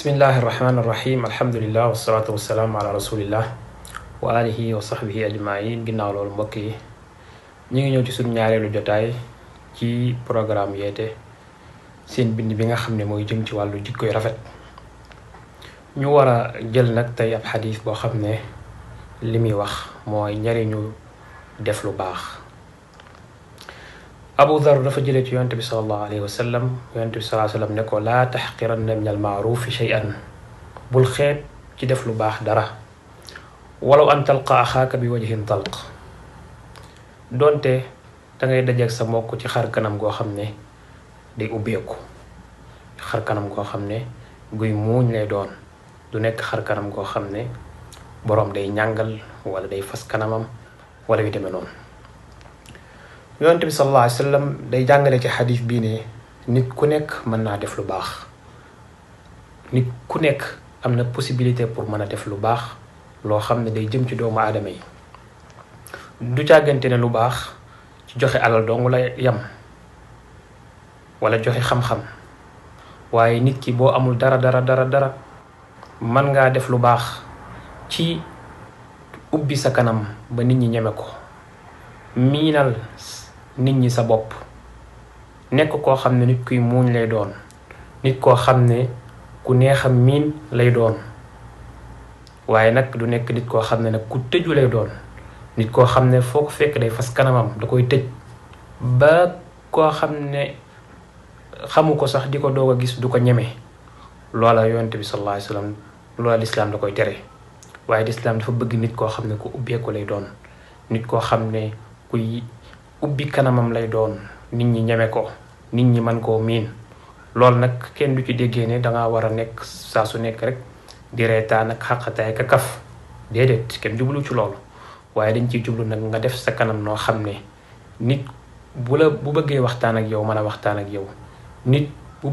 bismillahi irrahmani irrahim alhamdulilah wasalaatu wasalaamu ala rasulillah wa alihi wa sahbihi ajmain. Ginnaaw loolu mbokk yi ñu ngi ñëw ci suñu ñaareelu jotaay ci programme yeete seen bind bi nga xam ne mooy jëm ci wàllu jikkoy rafet. ñu war a jël nag tey ab xadis boo xam ne li muy wax mooy njariñu def lu baax. Abu Dhar dafa jëlee ci yonent bi sallallahu alayhi wa sallam yonent bi sallallahu alayhi wa sallam ne ko laa taxqiranna min al maarufi shay'an, bul xeeb ci def lu baax dara, walaw an talqa axaaka bi wajhin talq, donte dangay dajeek sa mbokk ci xar kanam goo xam ne day ubbeeku, xar kanam goo xam ne guy muuñ lay doon, du nekk xar kanam goo xam ne boroom day ñàngal wala day fas kanamam wala yu demee noonu. yonent bi sallallahu alayhi wa sallam day jàngale ci xadis bii ne nit ku nekk mën naa def lu baax, nit ku nekk am na possibilité pour mën a def lu baax loo xam ne day jëm ci doomu aadama yi. du càggante ne lu baax ci joxe alal dong la yam wala joxe xam-xam, waaye nit ki boo amul dara mën ngaa def lu baax ci ubbi sa kanam ba nit ñi ñeme ko, miinal nit ñi sa bopp, nekk koo xam ne nit kuy muuñ lay doon, nit koo xam ne ku neex a miin lay doon, waaye nag du nekk nit koo xam ne nag ku tëju lay doon, nit koo xam ne foo ko fekk day fas kanamam da koy tëj ba koo xam ne xamu ko sax di ko doog a gis du ko ñeme. loola yonent bi sallallahu alayhi wa sallam loola lislaam da koy tere, waaye lislaam dafa bëgg nit koo xam ne ku ubbeeku lay doon, nit koo xam ne kuy ubbi kanamam lay doon, nit ñi ñeme ko, nit ñi mën koo miin. loolu nag kenn du ci déggee ne danga war a nekk saa su nekk rek di reetaan ak xaqataay ka kaf, déedéet, kenn jublu ci loolu, waaye dañ ciy jublu nag nga def sa kanam noo xam ne nit bu bëggee waxtaan ak yow mën a waxtaan ak yow, nit bu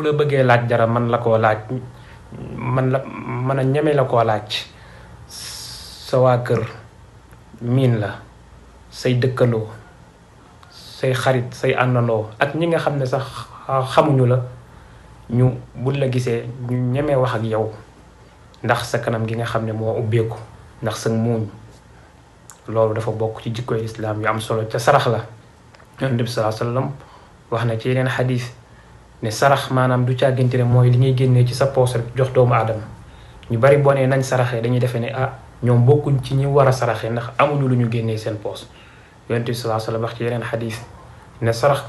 la bëggee laaj dara mën la koo laaj, mën a ñeme la koo laaj. sa waa kër miin la, say dëkkandoo, say xarit, say àndandoo ak ñi nga xam ne sax xamuñu la, ñu buñ la gisee ñu ñemee wax ak yow ndax sa kanam gi nga xam ne moo ubbeeku, ndax sa muuñ. loolu dafa bokk ci jikkoy islaam yu am solo. ca sarax la yonent bi sallallahu alayhi wa sallam wax na ci yeneen xadis ne sarax maanaam du càggante ne mooy li ngay génnee ci sa poos rek jox doomu aadama. ñu bari boo nee nañ saraxee dañuy defee ne ñoom bokkuñ ci ñi war a saraxee ndax amuñu lu ñu génnee seen poos. yonent bi sallallahu alayhi wa sallam wax ci yeneen xadis ne sarax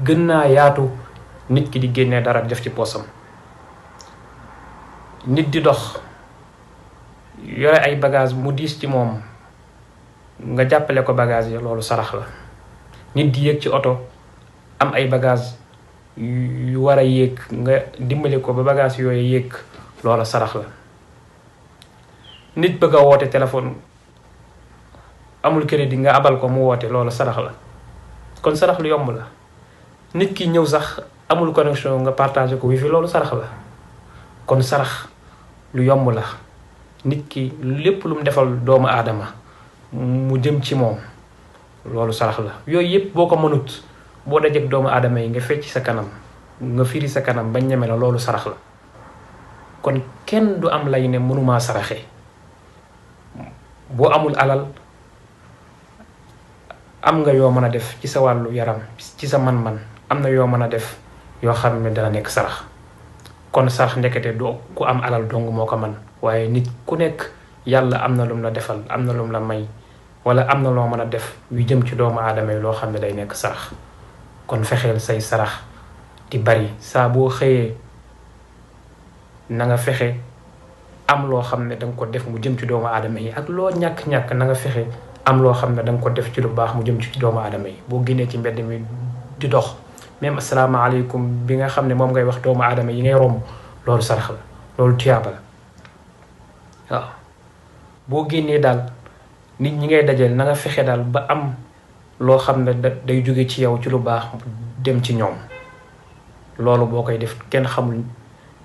gën naa yaatu nit ki di génnee dara def ci poosam. nit di dox yore ay bagage mu diis ci moom nga jàppale ko bagage yi, loolu sarax la. nit di yéeg ci oto am ay bagage yu war a yéeg nga dimbali ko ba bagage yooyu yéeg, loolu sarax la. nit bëgg a woote téléphone amul crédit nga abal ko mu woote, loolu sarax la. kon sarax lu yomb la. nit ki ñëw sax amul connexion nga partagé ko wifi, loolu sarax la. kon sarax lu yomb la. nit ki lépp lu mu defal doomu aadama mu jëm ci moom, loolu sarax la. yooyu yëpp boo ko mënut, boo dajeek doomu aadama yi nga fecc sa kanam, nga firi sa kanam ba ñeme la, loolu sarax la. kon kenn du am lay ne mënumaa saraxe. boo amul alal am nga yoo mën a def ci sa wàllu yaram, ci sa man-man am na yoo mën a def yoo xam ne dana nekk sarax. kon sarax ndekete du ku am alal dong moo ko man, waaye nit ku nekk yàlla am na lum la defal, am na lum la may, wala am na loo mën a def yu jëm ci doomu aadama yi loo xam ne day nekk sarax. kon fexeel say sarax di bari. saa boo xëyee na nga fexe am loo xam ne danga ko def mu jëm ci doomu aadama yi, ak loo ñàkk-ñàkk na nga fexe am loo xam ne danga ko def ci lu baax mu jëm ci doomu aadama yi. boo génnee ci mbedd mi di dox, même asalaamaaleykum bi nga xam ne moom ngay wax doomu aadama yi ngay romb, loolu sarax la, loolu tuyaaba la. waaw boo génnee daal nit ñi ngay dajeel na nga fexe daal ba am loo xam ne day jóge ci yow ci lu baax dem ci ñoom. loolu boo koy def kenn xamul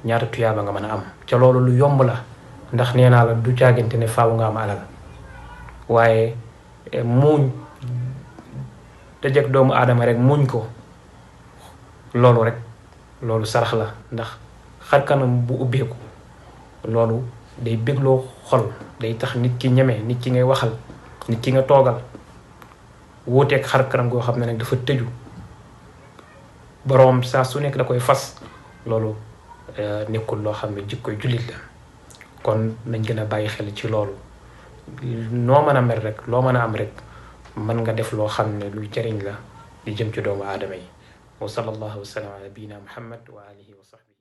ñaata tuyaaba nga mën a am. ca loolu lu yomb la, ndax nee naa la du caagante ne faaw nga am alal, waaye muuñ dajeek doomu aadama rek muuñ ko, loolu sarax la. ndax xar kanam bu ubbeeku loolu day bégloo xol, day tax nit ki ñeme, nit ki ngay waxal, nit ki nga toogal. wuuteeg xar kanam goo xam ne nag dafa tëju boroom saa su nekk da koy fas, loolu nekkul loo xam ne jikkoy jullit la. kon nañ gën a bàyyi xel ci loolu. noo mën a mel rek, loo mën a am rek, mën nga def loo xam ne luy jariñ la di jëm ci doomu aadama yi. wa sallallahu wa sallam ala nabiyina muhammad wa alihi wa sahbihi